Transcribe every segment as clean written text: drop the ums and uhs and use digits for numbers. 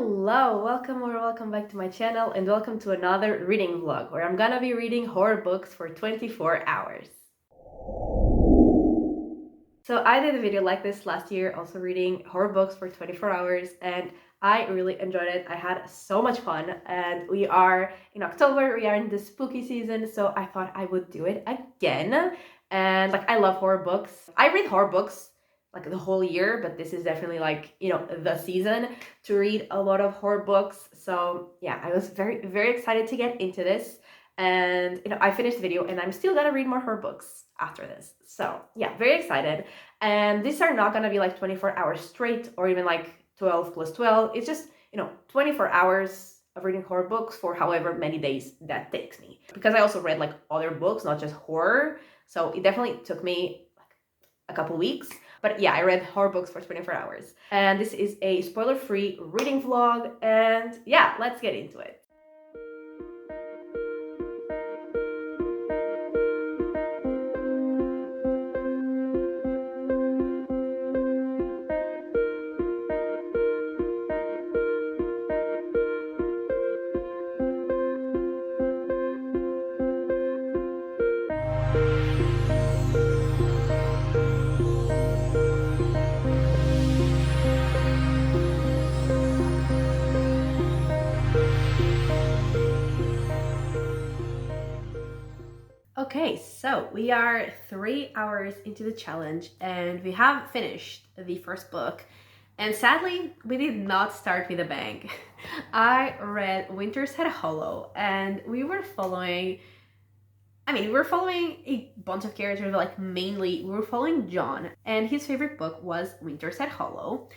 Hello, welcome or welcome back to my channel and welcome to another reading vlog where I'm gonna be reading horror books for 24 hours. So I did a video like this last year, also reading horror books for 24 hours, and I really enjoyed it. I had so much fun, and we are in October, we are in the spooky season, so I thought I would do it again. And I love horror books. I read horror books the whole year, but this is definitely the season to read a lot of horror books. So yeah, I was very excited to get into this. And I finished the video and I'm still gonna read more horror books after this. So yeah, very excited. And these are not gonna be 24 hours straight or even 12 plus 12. It's just 24 hours of reading horror books for however many days that takes me, because I also read other books, not just horror. So it definitely took me a couple weeks. But yeah, I read horror books for 24 hours. And this is a spoiler-free reading vlog. And yeah, let's get into it. Okay, so we are 3 hours into the challenge and we have finished the first book. And sadly, we did not start with a bang. I read Winter's Head Hollow and we were following a bunch of characters, but mainly we were following John, and his favorite book was Winter's Head Hollow.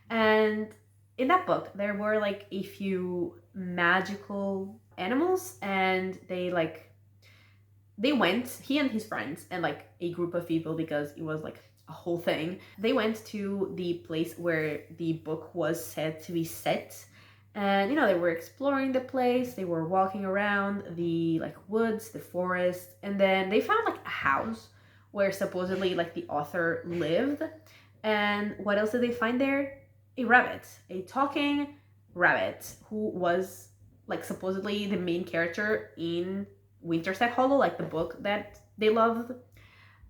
And in that book, there were a few magical animals, and they went, he and his friends and a group of people, because it was a whole thing. They went to the place where the book was said to be set. And they were exploring the place, they were walking around the woods, the forest, and then they found a house where supposedly the author lived. And what else did they find there? A rabbit, a talking rabbit, who was supposedly the main character in Winter's Head Hollow, the book that they loved.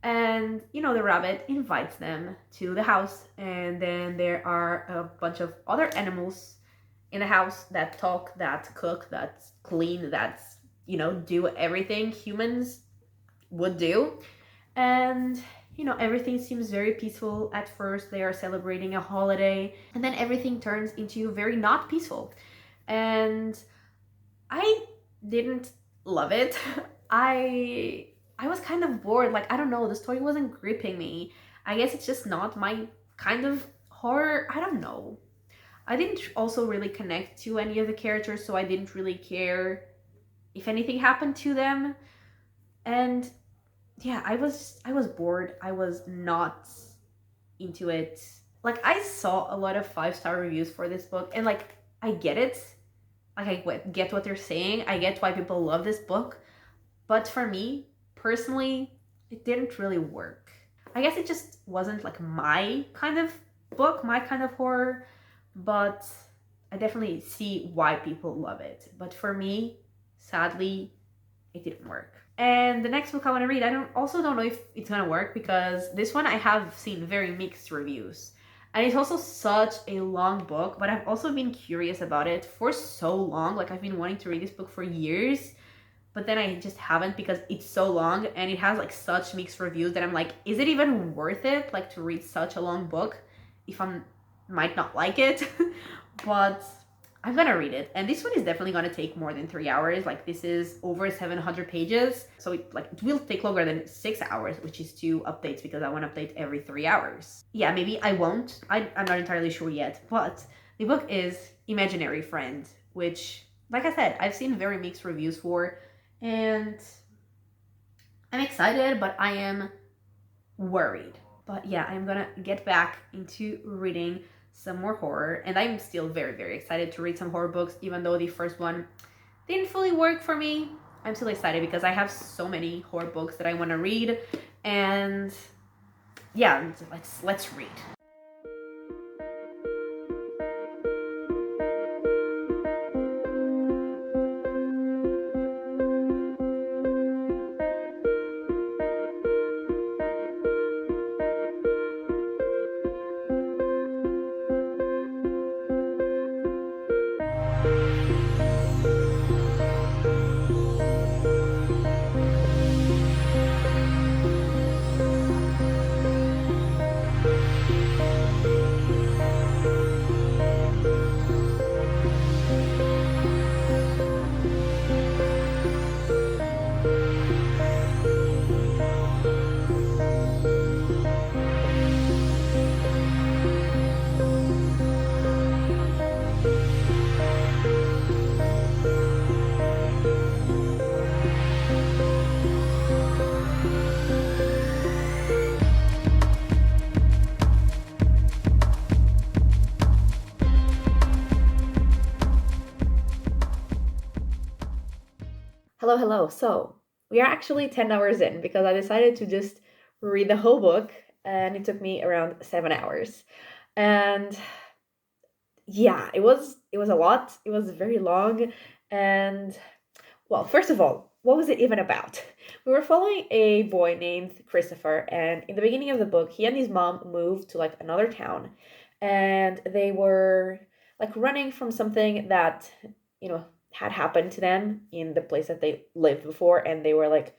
And the rabbit invites them to the house, and then there are a bunch of other animals in the house that talk, that cook, that clean, that do everything humans would do. And everything seems very peaceful at first. They are celebrating a holiday, and then everything turns into very not peaceful. And I didn't love it. I was kind of bored. I don't know, the story wasn't gripping me. I guess it's just not my kind of horror. I don't know. I didn't also really connect to any of the characters, so I didn't really care if anything happened to them. And yeah, I was bored. I was not into it. I saw a lot of 5-star reviews for this book, and I get it. I get what they're saying. I get why people love this book. But for me, personally, it didn't really work. I guess it just wasn't my kind of book, my kind of horror. But I definitely see why people love it. But for me, sadly, it didn't work. And the next book I want to read, I also don't know if it's gonna work, because this one I have seen very mixed reviews. And it's also such a long book, but I've also been curious about it for so long. I've been wanting to read this book for years, but then I just haven't, because it's so long and it has such mixed reviews that I'm is it even worth it to read such a long book if I might not like it? But I'm gonna read it, and this one is definitely gonna take more than 3 hours. This is over 700 pages, so it will take longer than 6 hours, which is 2 updates, because I want to update every 3 hours. Yeah, maybe I won't. I'm not entirely sure yet, but the book is Imaginary Friend, which, like I said, I've seen very mixed reviews for, and I'm excited, but I am worried. But yeah, I'm gonna get back into reading some more horror, and I'm still very excited to read some horror books, even though the first one didn't fully work for me. I'm still excited because I have so many horror books that I want to read. And yeah, let's read. Hello, hello. So, we are actually 10 hours in because I decided to just read the whole book and it took me around 7 hours. And yeah, it was a lot. It was very long and well, first of all, what was it even about? We were following a boy named Christopher, and in the beginning of the book, he and his mom moved to like another town, and they were like running from something that, you know, had happened to them in the place that they lived before, and they were like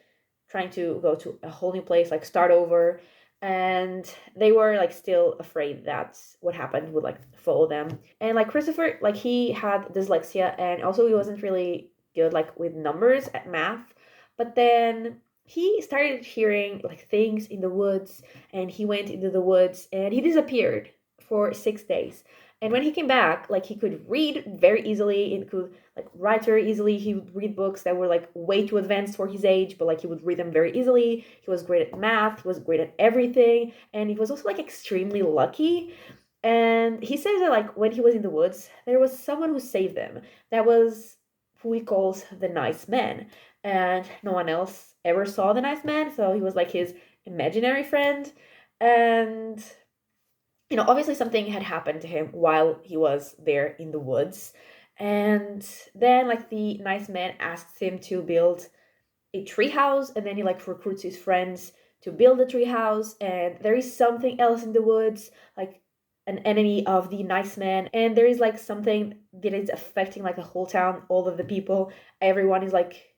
trying to go to a whole new place, like start over, and they were like still afraid that what happened would like follow them. And like Christopher, like he had dyslexia, and also he wasn't really good like with numbers at math, but then he started hearing like things in the woods, and he went into the woods and he disappeared for 6 days. And when he came back, like he could read very easily and could like write very easily. He would read books that were like way too advanced for his age, but like he would read them very easily. He was great at math, he was great at everything, and he was also like extremely lucky. And he says that like when he was in the woods, there was someone who saved them. That was who he calls the nice man. And no one else ever saw the nice man, so he was like his imaginary friend. And obviously something had happened to him while he was there in the woods. And then like the nice man asks him to build a treehouse, and then he like recruits his friends to build a treehouse. And there is something else in the woods, like an enemy of the nice man, and there is like something that is affecting like a whole town, all of the people, everyone is like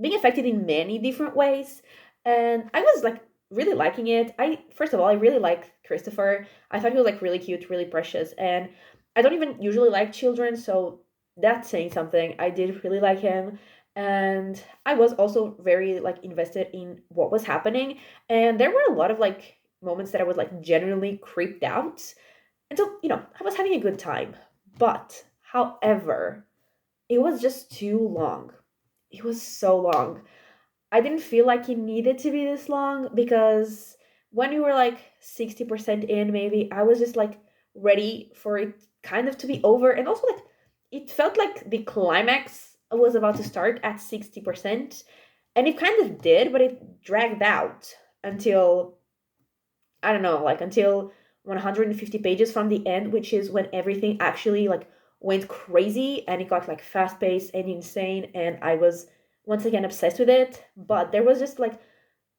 being affected in many different ways. And I was like really liking it. I First of all, I really liked Christopher. I thought he was like really cute, really precious, and I don't even usually like children, so that's saying something. I did really like him, and I was also very like invested in what was happening. And there were a lot of like moments that I was like genuinely creeped out. And so, I was having a good time. But, however, it was just too long. It was so long. I didn't feel like it needed to be this long because when we were like 60% in, maybe, I was just like ready for it kind of to be over. And also, like, it felt like the climax was about to start at 60%. And it kind of did, but it dragged out until, I don't know, like until 150 pages from the end, which is when everything actually like went crazy and it got like fast paced and insane, and I was once again obsessed with it. But there was just like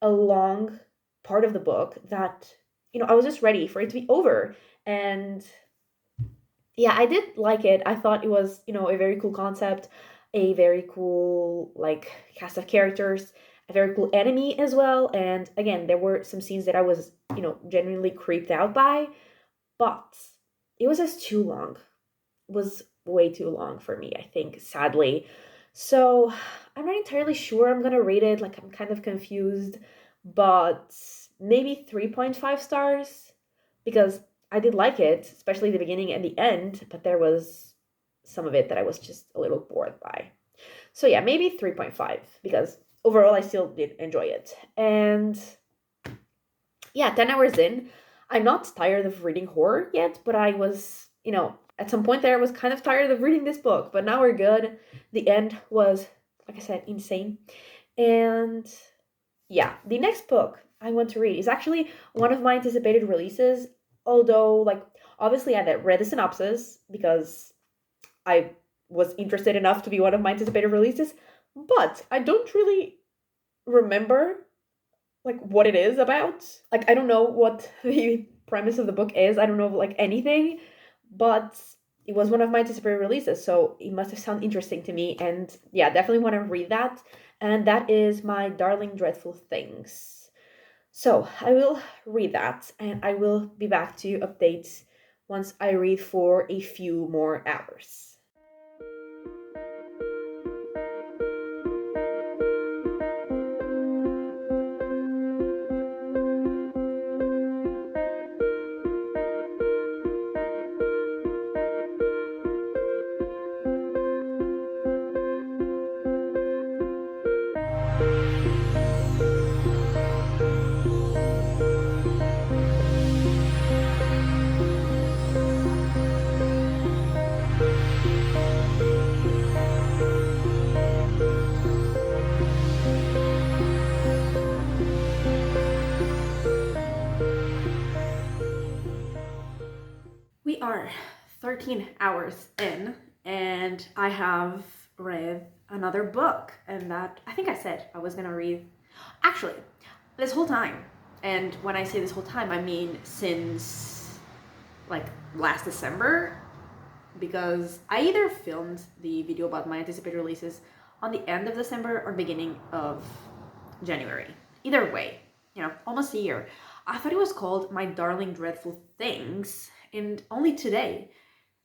a long part of the book that I was just ready for it to be over. And yeah, I did like it. I thought it was, a very cool concept, a very cool like cast of characters, a very cool enemy as well. And again, there were some scenes that I was, genuinely creeped out by, but it was just too long. It was way too long for me, I think, sadly. So I'm not entirely sure I'm gonna rate it. Like I'm kind of confused, but maybe 3.5 stars because I did like it, especially the beginning and the end, but there was some of it that I was just a little bored by. So yeah, maybe 3.5 because overall I still did enjoy it. And yeah, 10 hours in, I'm not tired of reading horror yet, but I was, at some point there I was kind of tired of reading this book, but now we're good. The end was, like I said, insane. And yeah, the next book I want to read is actually one of my anticipated releases, although, like, obviously I had read the synopsis because I was interested enough to be one of my anticipated releases, but I don't really remember like what it is about. Like I don't know what the premise of the book is. I don't know like anything, but it was one of my anticipated releases, so it must have sounded interesting to me. And yeah, definitely want to read that. And that is My Darling Dreadful Things. So I will read that, and I will be back to update once I read for a few more hours. are 13 hours in and I have read another book, and that I think I said I was gonna read actually this whole time. And when I say this whole time, I mean since like last December, because I either filmed the video about my anticipated releases on the end of December or beginning of January. Either way, almost a year. I thought it was called My Darling Dreadful Things, and only today,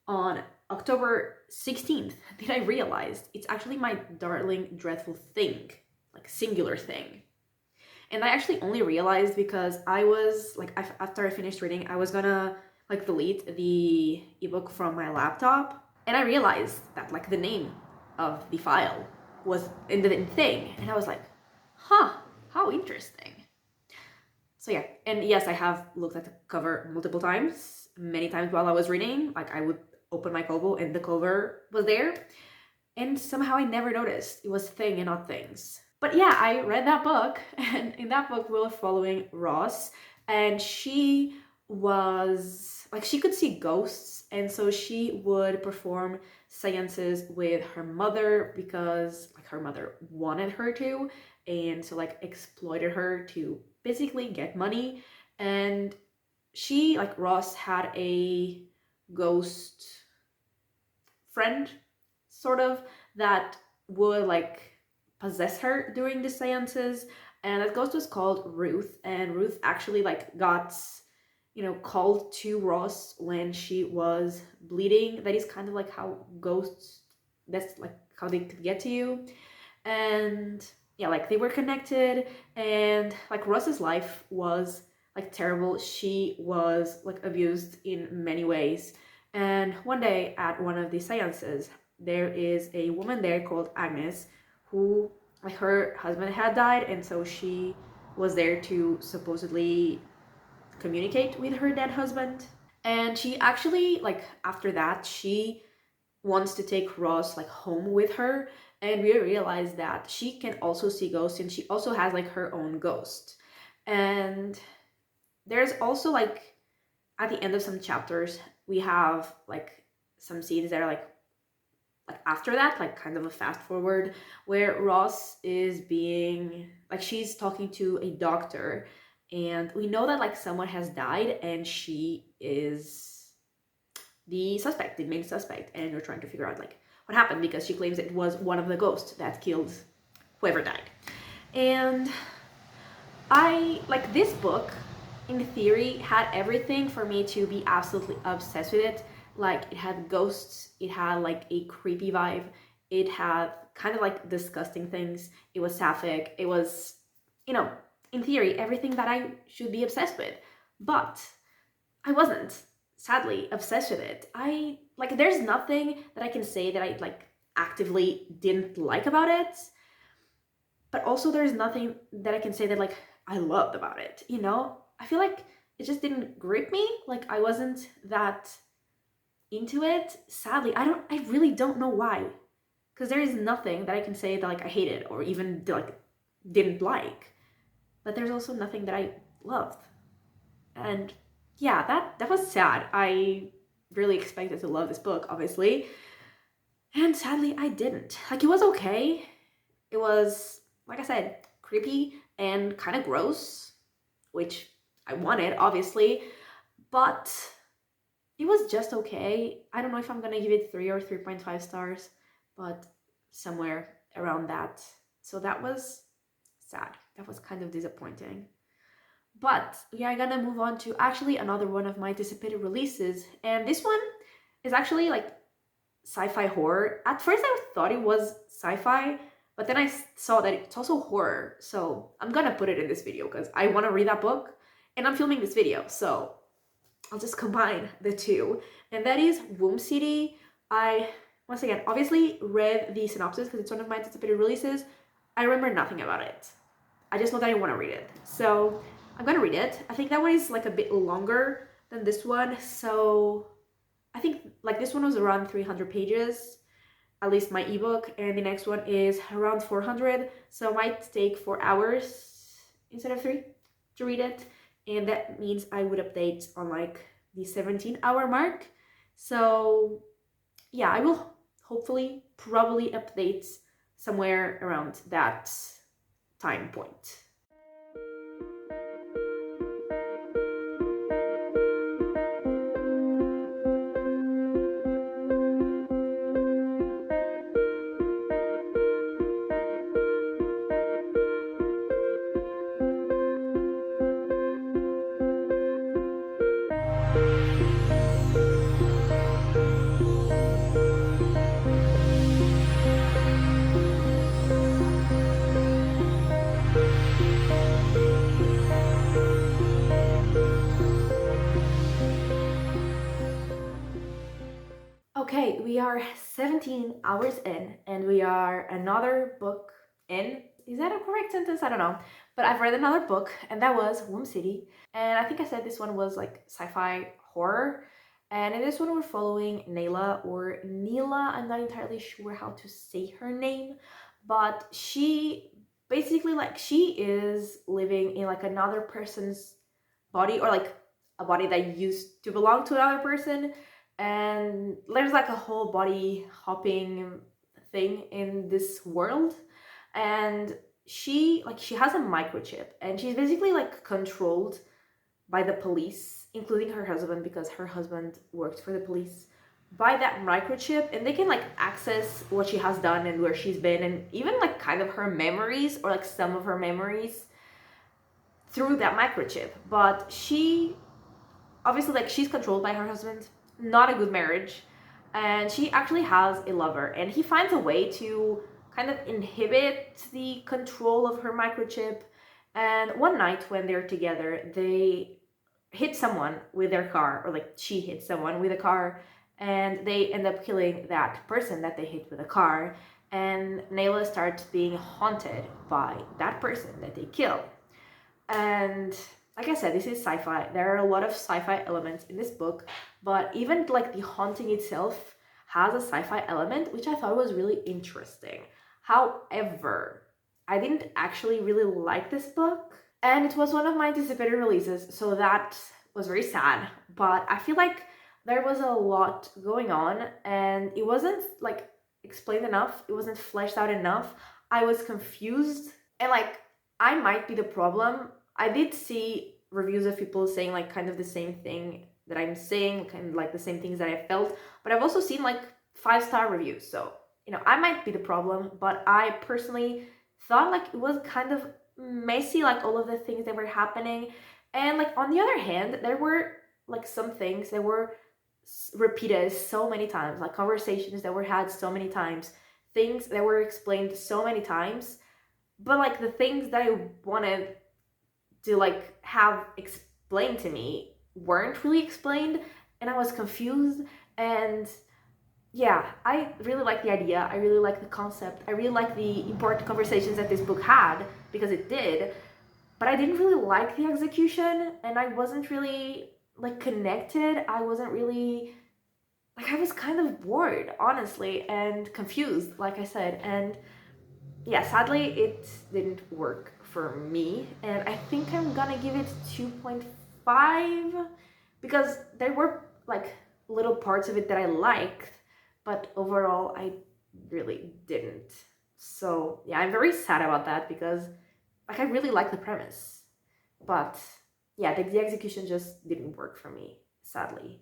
on October 16th, did I realize it's actually My Darling Dreadful Thing, like singular thing. And I actually only realized because I was like, after I finished reading, I was gonna like delete the ebook from my laptop, and I realized that like the name of the file was in the thing, and I was like, huh, how interesting. So yeah, and yes, I have looked at the cover multiple times, many times while I was reading. Like I would open my Kobo and the cover was there, and somehow I never noticed it was Thing and not Things. But yeah, I read that book, and in that book we were following Ross, and she was like, she could see ghosts, and so she would perform seances with her mother because like her mother wanted her to, and so like exploited her to basically get money. And she, like Ross, had a ghost friend sort of that would like possess her during the seances, and that ghost was called Ruth. And Ruth actually like got called to Ross when she was bleeding. That is kind of like how ghosts, that's like how they could get to you. And yeah, like they were connected, and like Ross's life was like terrible. She was like abused in many ways. And one day at one of the seances, there is a woman there called Agnes who, like, her husband had died, and so she was there to supposedly communicate with her dead husband. And she actually, like, after that, she wants to take Ross like home with her, and we realize that she can also see ghosts, and she also has like her own ghost. And there's also like at the end of some chapters we have like some scenes that are like after that, like kind of a fast forward, where Ross is being like, she's talking to a doctor, and we know that like someone has died, and she is the suspect, the main suspect, and you're trying to figure out like what happened, because she claims it was one of the ghosts that killed whoever died. And I like this book, in theory, had everything for me to be absolutely obsessed with it. Like, it had ghosts, it had like a creepy vibe, it had kind of like disgusting things, it was sapphic, it was, in theory, everything that I should be obsessed with. But I wasn't, sadly, obsessed with it. I like, there's nothing that I can say that I like actively didn't like about it, but also there's nothing that I can say that like I loved about it. I feel like it just didn't grip me. Like, I wasn't that into it. Sadly, I really don't know why, because there is nothing that I can say that like I hated or even like didn't like, but there's also nothing that I loved. And yeah, that was sad. I really expected to love this book, obviously, and sadly I didn't. Like, it was okay. It was, like I said, creepy and kind of gross, which I wanted, obviously, but it was just okay. I don't know if I'm gonna give it 3 or 3.5 stars, but somewhere around that. So that was sad. That was kind of disappointing. But we are gonna move on to actually another one of my anticipated releases, and this one is actually like sci-fi horror. At first I thought it was sci-fi, but then I saw that it's also horror, so I'm gonna put it in this video because I want to read that book and I'm filming this video, so I'll just combine the two. And that is Womb City. I, once again, obviously read the synopsis because it's one of my anticipated releases. I remember nothing about it. I just know that I want to read it, so I'm gonna read it. I think that one is like a bit longer than this one, so I think like this one was around 300 pages, at least my ebook, and the next one is around 400, so it might take 4 hours instead of 3 to read it, and that means I would update on like the 17-hour mark. So yeah, I will hopefully probably update somewhere around that time point. Okay, we are 17 hours in, and we are another book in. Is that a correct sentence? I don't know. But I've read another book, and that was Womb City. And I think I said this one was like sci-fi horror. And in this one, we're following Nayla or Neela. I'm not entirely sure how to say her name, but she basically like she is living in like another person's body, or like a body that used to belong to another person, and there's like a whole body hopping thing in this world. And she has a microchip, and she's basically like controlled by the police, including her husband, because her husband works for the police, by that microchip, and they can like access what she has done and where she's been, and even like kind of her memories, or like some of her memories, through that microchip. But she obviously, like, she's controlled by her husband, not a good marriage, and she actually has a lover, and he finds a way to kind of inhibit the control of her microchip. And one night when they're together, they hit someone with their car, or like she hits someone with a car, and they end up killing that person that they hit with a car. And Nayla starts being haunted by that person that they killed. And like I said, this is sci-fi. There are a lot of sci-fi elements in this book, but even like the haunting itself has a sci-fi element, which I thought was really interesting. However, I didn't actually really like this book, and it was one of my anticipated releases, so that was very sad. But I feel like there was a lot going on, and it wasn't like explained enough, it wasn't fleshed out enough. I was confused, and like I might be the problem. I did see reviews of people saying like kind of the same thing that I'm saying, kind of like the same things that I felt, but I've also seen like 5-star reviews. So, I might be the problem, but I personally thought like it was kind of messy, like all of the things that were happening. And like on the other hand, there were like some things that were repeated so many times, like conversations that were had so many times, things that were explained so many times, but like the things that I wanted to like have explained to me weren't really explained, and I was confused. And yeah, I really like the idea, I really like the concept, I really like the important conversations that this book had, because it did, but I didn't really like the execution, and I wasn't really like connected. I wasn't really like, I was kind of bored, honestly, and confused, like I said. And yeah, sadly, it didn't work for me, and I think I'm gonna give it 2.5, because there were like little parts of it that I liked, but overall, I really didn't. So yeah, I'm very sad about that, because like I really like the premise, but yeah, the execution just didn't work for me, sadly.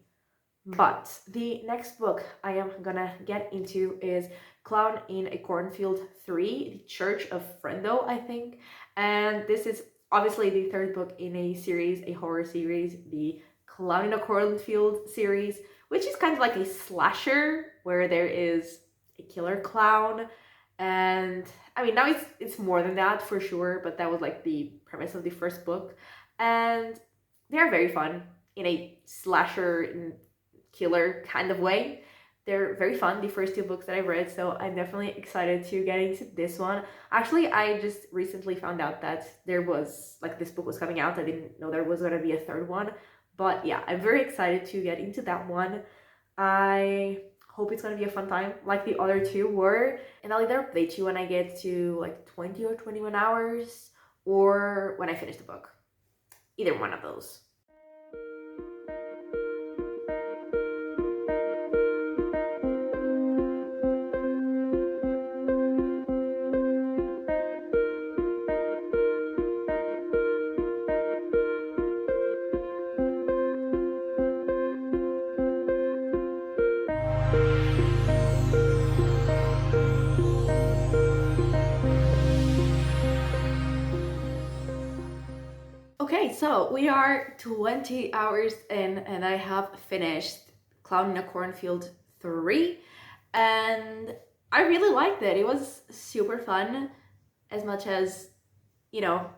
But the next book I am gonna get into is Clown in a Cornfield 3, The Church of Friendo, I think. And this is obviously the third book in a series, a horror series, the Clown in a Cornfield series, which is kind of like a slasher where there is a killer clown. And I mean, now it's more than that for sure, but that was like the premise of the first book. And they are very fun in a slasher killer kind of way. They're very fun, the first 2 books that I've read, so I'm definitely excited to get into this one. Actually, I just recently found out that there was, like, this book was coming out. I didn't know there was going to be a third one, but yeah, I'm very excited to get into that one. I hope it's going to be a fun time, like the other 2 were, and I'll either update you when I get to, like, 20 or 21 hours, or when I finish the book. Either one of those. So we are 20 hours in and I have finished Clown in a Cornfield 3 and I really liked it. It was super fun as much as, you know,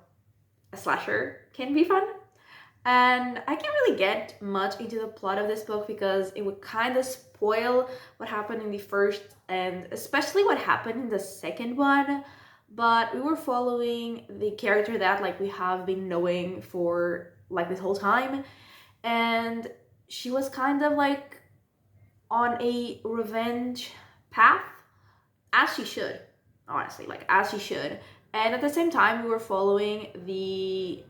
a slasher can be fun. And I can't really get much into the plot of this book because it would kind of spoil what happened in the first and especially what happened in the second one. But we were following the character that like we have been knowing for like this whole time. And she was kind of like on a revenge path, as she should, honestly, like as she should. And at the same time, we were following the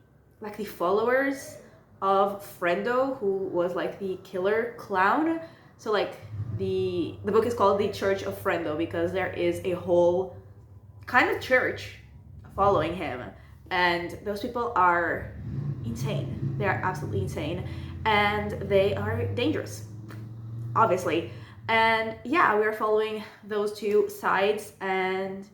followers of Frendo, who was like the killer clown. So like the book is called The Church of Frendo because there is a whole kind of church following him, and those people are insane. They are absolutely insane, and they are dangerous, obviously. And yeah, we were following those two sides, and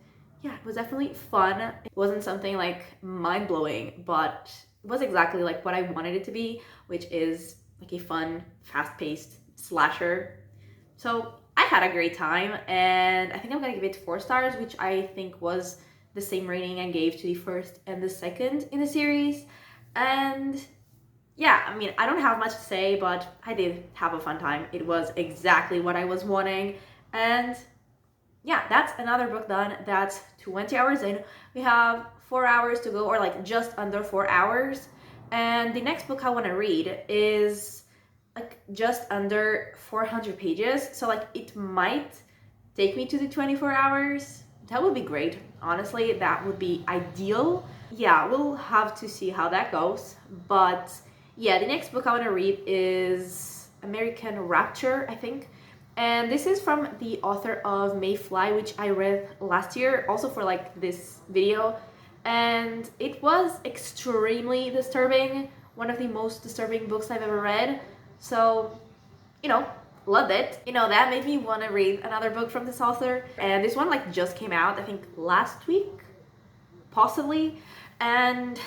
yeah, it was definitely fun. It wasn't something like mind-blowing, but it was exactly like what I wanted it to be, which is like a fun, fast-paced slasher. So I had a great time, and I think I'm gonna give it 4 stars, which I think was the same rating I gave to the first and the second in the series. And yeah, I mean, I don't have much to say, but I did have a fun time. It was exactly what I was wanting. And yeah, that's another book done. That's 20 hours in. We have 4 hours to go, or like just under 4 hours. And the next book I want to read is like just under 400 pages. So like it might take me to the 24 hours. That would be great. Honestly, that would be ideal. Yeah, we'll have to see how that goes. But yeah, the next book I want to read is American Rapture, I think. And this is from the author of Mayfly, which I read last year, also for like this video. And it was extremely disturbing. One of the most disturbing books I've ever read. So, you know, loved it. You know, that made me want to read another book from this author. And this one like just came out, I think last week, possibly. And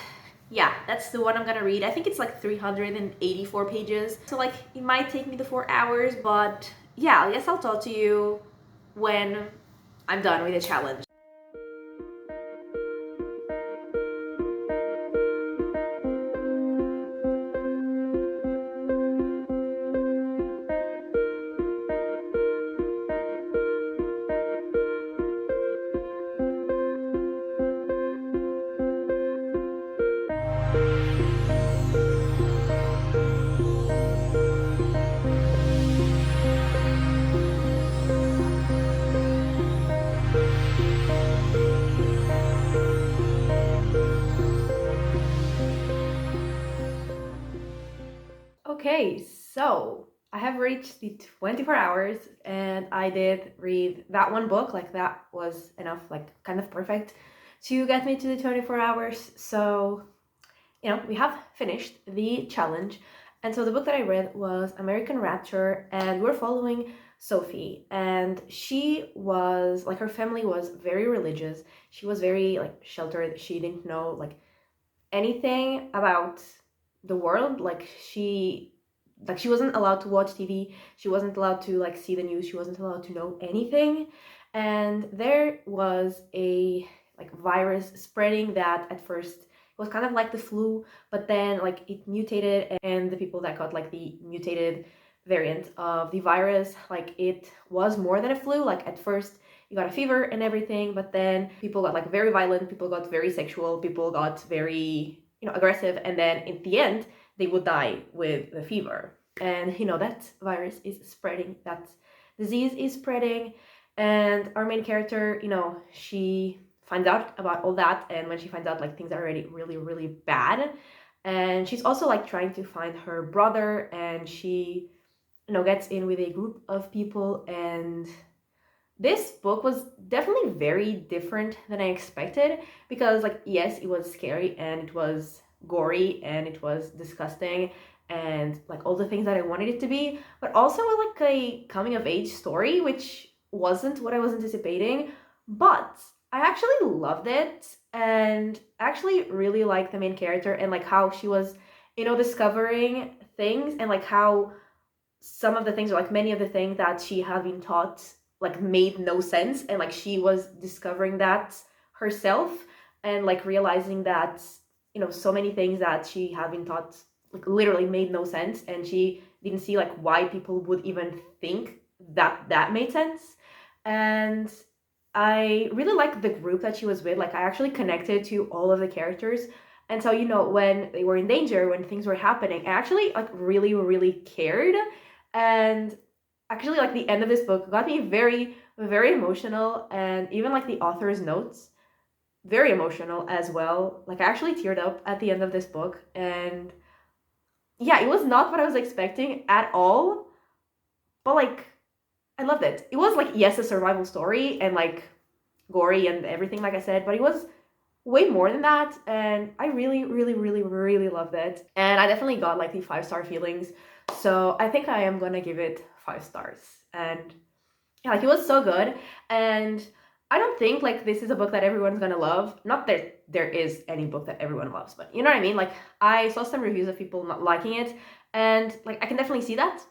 yeah, that's the one I'm gonna read. I think it's like 384 pages. So like it might take me the 4 hours, but yeah, I guess I'll talk to you when I'm done with the challenge. Okay, so I have reached the 24 hours and I did read that one book. Like that was enough, like kind of perfect to get me to the 24 hours. So, you know, we have finished the challenge. And so the book that I read was American Rapture, and we're following Sophie. And she was like, her family was very religious. She was very like sheltered. She didn't know like anything about the world. Like she wasn't allowed to watch TV. She wasn't allowed to like see the news. She wasn't allowed to know anything. And there was a like virus spreading that at first it was kind of like the flu, but then like it mutated, and the people that got like the mutated variant of the virus, like it was more than a flu. Like at first you got a fever and everything, but then people got like very violent, people got very sexual, people got very, you know, aggressive, and then in the end they would die with the fever. And you know, that virus is spreading, that disease is spreading, and our main character, you know, she finds out about all that, and when she finds out, like things are already really, really bad. And she's also like trying to find her brother, and she, you know, gets in with a group of people. And this book was definitely very different than I expected, because like yes, it was scary and it was gory and it was disgusting and like all the things that I wanted it to be, but also like a coming of age story, which wasn't what I was anticipating. But I actually loved it, and actually really liked the main character and like how she was discovering things, and like how some of the things, or like many of the things that she had been taught, like made no sense, and like she was discovering that herself, and like realizing that so many things that she had been taught like literally made no sense, and she didn't see like why people would even think that that made sense. And I really liked the group that she was with. Like I actually connected to all of the characters. And so, when they were in danger, when things were happening, I actually like really, really cared. And actually, like the end of this book got me very, very emotional. And even like the author's notes, very emotional as well. Like I actually teared up at the end of this book. And yeah, it was not what I was expecting at all. But like, I loved it. It was like, yes, a survival story and like gory and everything, like I said, but it was way more than that. And I really, really, really, really loved it. And I definitely got like the 5-star feelings. So I think I am gonna give it 5 stars. And yeah, like it was so good. And I don't think like this is a book that everyone's gonna love. Not that there is any book that everyone loves, but you know what I mean? Like I saw some reviews of people not liking it, and like I can definitely see that.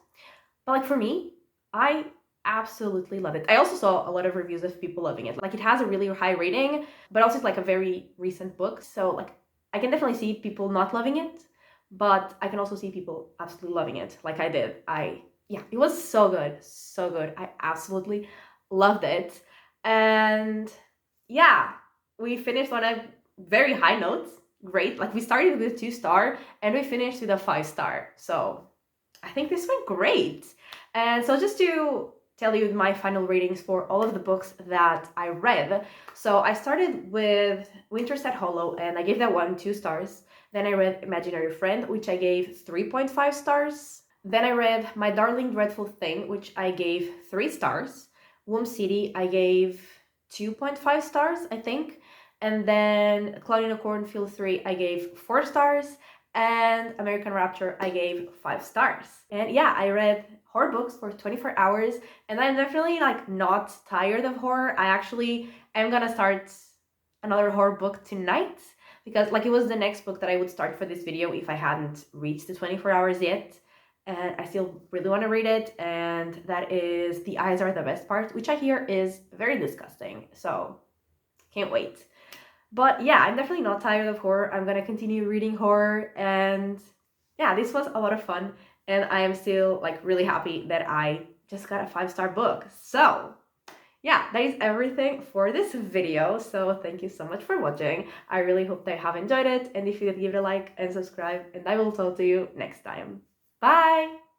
But like for me, I absolutely love it. I also saw a lot of reviews of people loving it. Like it has a really high rating, but also it's like a very recent book. So like I can definitely see people not loving it, but I can also see people absolutely loving it like I did. Yeah, it was so good. So good. I absolutely loved it. And yeah, we finished on a very high note. Great. Like we started with 2-star and we finished with a 5-star. So I think this went great. And so just to tell you my final ratings for all of the books that I read. So I started with Winter Set Hollow and I gave that one 2 stars. Then I read Imaginary Friend, which I gave 3.5 stars. Then I read My Darling Dreadful Thing, which I gave 3 stars. Womb City, I gave 2.5 stars, I think. And then Cloud in a Cornfield 3, I gave 4 stars. And American Rapture, I gave 5 stars. And yeah, I read horror books for 24 hours, and I'm definitely like not tired of horror. I actually am gonna start another horror book tonight, because like it was the next book that I would start for this video if I hadn't reached the 24 hours yet. And I still really want to read it, and that is The Eyes Are the Best Part, which I hear is very disgusting. So can't wait. But yeah, I'm definitely not tired of horror. I'm gonna continue reading horror, and yeah, this was a lot of fun, and I am still like really happy that I just got a 5-star book. So yeah, that is everything for this video. So thank you so much for watching. I really hope that you have enjoyed it, and if you did, give it a like and subscribe, and I will talk to you next time. Bye!